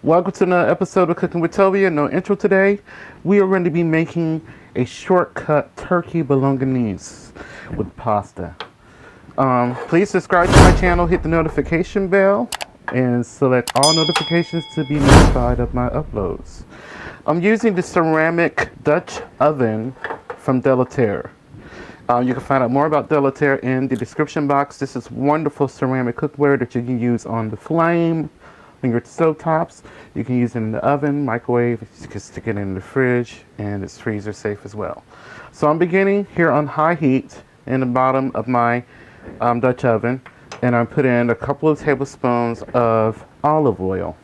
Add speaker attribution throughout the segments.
Speaker 1: Welcome to another episode of Cooking with Tovia. No intro today. We are going to be making a shortcut turkey bolognese with pasta. Please subscribe to my channel, hit the notification bell, and select all notifications to be notified of my uploads. I'm using the ceramic Dutch oven from Terre. You can find out more about Terre in the description box. This is wonderful ceramic cookware that you can use on the flame, on your stove tops. You can use it in the oven, microwave, you can stick it in the fridge, and it's freezer safe as well. So I'm beginning here on high heat in the bottom of my Dutch oven, and I put in a couple of tablespoons of olive oil.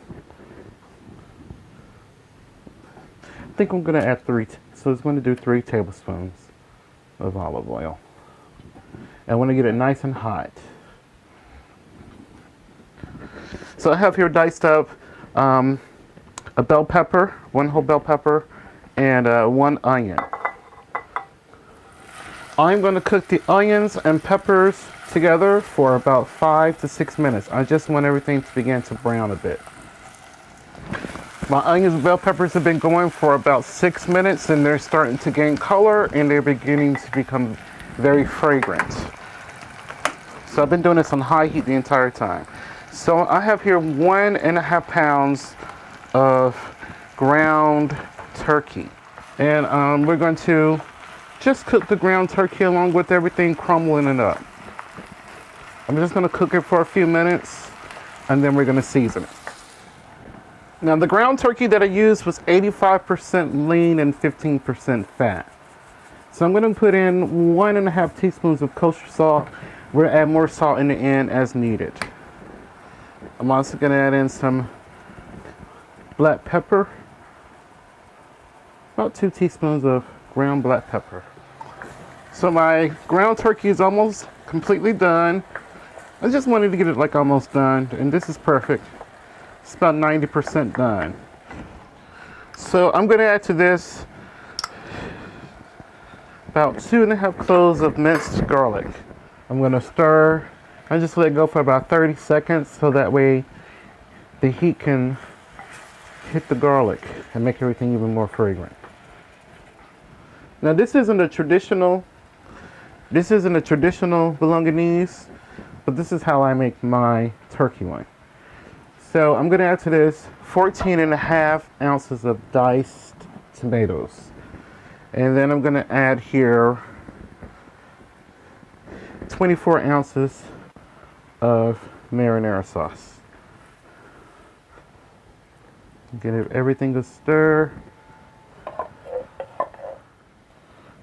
Speaker 1: I think I'm going to add so it's going to do 3 tablespoons of olive oil. And I want to get it nice and hot. So I have here diced up a bell pepper, 1 whole bell pepper, and 1 onion. I'm going to cook the onions and peppers together for about 5 to 6 minutes. I just want everything to begin to brown a bit. My onions and bell peppers have been going for about 6 minutes, and they're starting to gain color, and they're beginning to become very fragrant. So I've been doing this on high heat the entire time. So I have here 1.5 pounds of ground turkey, and we're going to just cook the ground turkey along with everything, crumbling it up. I'm just going to cook it for a few minutes, and then we're going to season it. Now, the ground turkey that I used was 85% lean and 15% fat. So I'm going to put in 1.5 teaspoons of kosher salt. We'll add more salt in the end as needed. I'm also going to add in some black pepper. About 2 teaspoons of ground black pepper. So my ground turkey is almost completely done. I just wanted to get it like almost done, and this is perfect. It's about 90% done. So I'm going to add to this about 2.5 cloves of minced garlic. I'm going to stir. I just let it go for about 30 seconds so that way the heat can hit the garlic and make everything even more fragrant. Now this isn't a traditional bolognese, but this is how I make my turkey one. So I'm going to add to this 14.5 ounces of diced tomatoes. And then I'm going to add here 24 ounces of marinara sauce. Get everything to stir.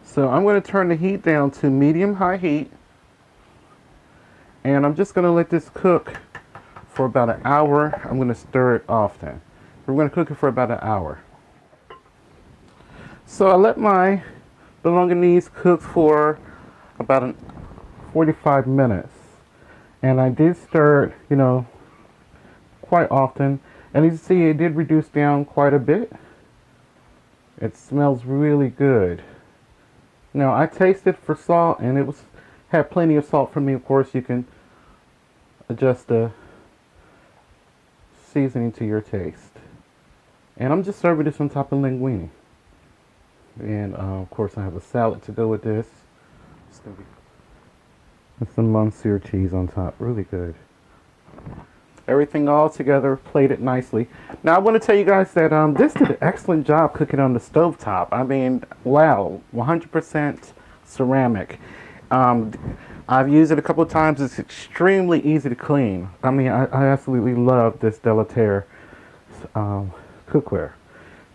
Speaker 1: So I'm going to turn the heat down to medium-high heat. And I'm just going to let this cook for about an hour. I'm going to stir it often. We're going to cook it for about an hour. So I let my bolognese cook for about 45 minutes. And I did stir it, quite often. And you can see it did reduce down quite a bit. It smells really good. Now I tasted for salt, and it had plenty of salt for me. Of course, you can adjust the seasoning to your taste. And I'm just serving this on top of linguine. And of course I have a salad to go with this. It's gonna be with some Monsieur cheese on top. Really good. Everything all together, plated nicely. Now I want to tell you guys that this did an excellent job cooking on the stove top. I mean, wow, 100% ceramic. I've used it a couple of times. It's extremely easy to clean. I mean, I absolutely love this Terre cookware.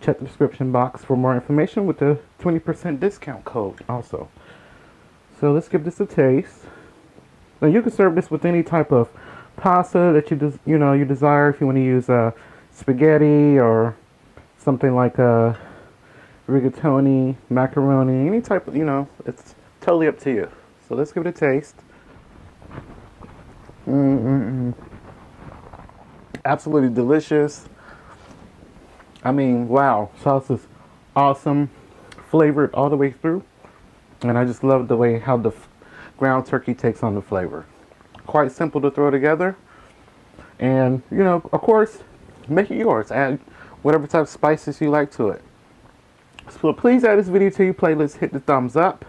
Speaker 1: Check the description box for more information with the 20% discount code also. So let's give this a taste. Now you can serve this with any type of pasta that you desire. If you want to use spaghetti or something like rigatoni, macaroni, any type of, it's totally up to you. So let's give it a taste. Absolutely delicious. I mean, wow, sauce is awesome, flavored all the way through, and I just love the way how the ground turkey takes on the flavor. Quite simple to throw together, and of course, make it yours. Add whatever type of spices you like to it. So please add this video to your playlist. Hit the thumbs up.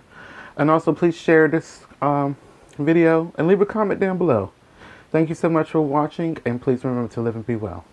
Speaker 1: And also please share this video and leave a comment down below. Thank you so much for watching, and please remember to live and be well.